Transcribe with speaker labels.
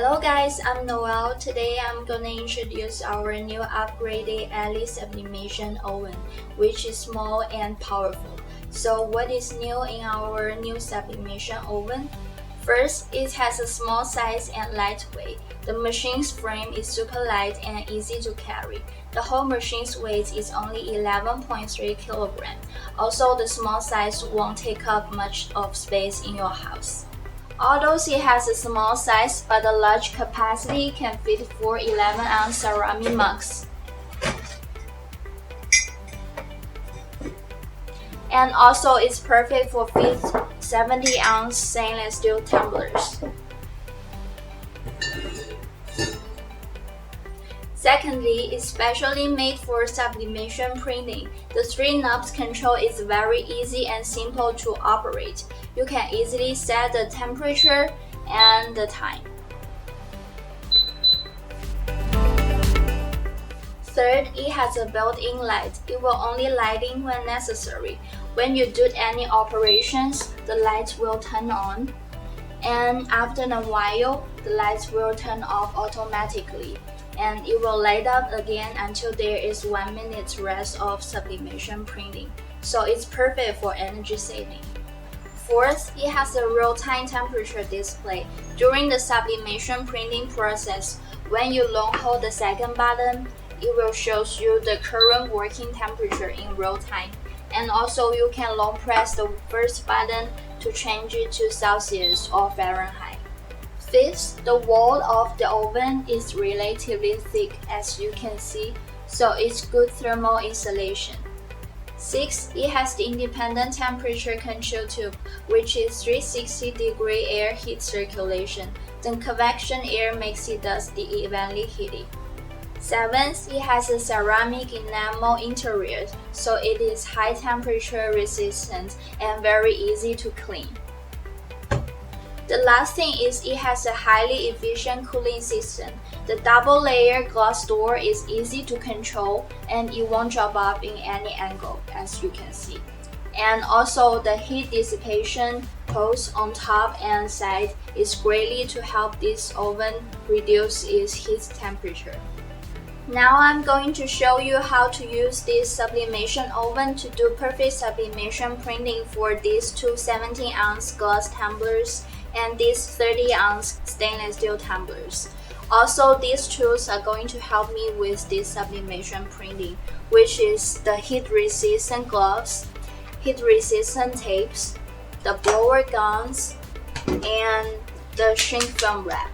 Speaker 1: Hello guys, I'm Noel. Today I'm gonna introduce our new upgraded alley sublimation oven, which is small and powerful. So what is new in our new sublimation oven? First, it has a small size and lightweight. The machine's frame is super light and easy to carry. The whole machine's weight is only 11.3 kilograms. Also, the small size won't take up much of space in your house. Although it has a small size, but a large capacity can fit 4 11-ounce ceramic mugs. And also it's perfect for 70-ounce stainless steel tumblers. Secondly, it's specially made for sublimation printing. The 3 knobs control is very easy and simple to operate. You can easily set the temperature and the time. Third, it has a built-in light. It will only lighting when necessary. When you do any operations, the lights will turn on, and after a while, the lights will turn off automatically, and it will light up again until there is 1 minute rest of sublimation printing. So it's perfect for energy saving. Fourth, it has a real-time temperature display. During the sublimation printing process, when you long hold the second button, it will show you the current working temperature in real time. And also you can long press the first button to change it to Celsius or Fahrenheit. Fifth, the wall of the oven is relatively thick, as you can see, so it's good thermal insulation. Sixth, it has the independent temperature control tube, which is 360-degree air heat circulation. The convection air makes it thus evenly heated. Seventh, it has a ceramic enamel interior, so it is high temperature resistant and very easy to clean. The last thing is it has a highly efficient cooling system. The double-layer glass door is easy to control and it won't drop off in any angle, as you can see. And also the heat dissipation hose on top and side is greatly to help this oven reduce its heat temperature. Now I'm going to show you how to use this sublimation oven to do perfect sublimation printing for these two 17-ounce glass tumblers and these 30-ounce stainless steel tumblers. Also, these tools are going to help me with this sublimation printing, which is the heat-resistant gloves, heat-resistant tapes, the blower guns, and the shrink film wrap.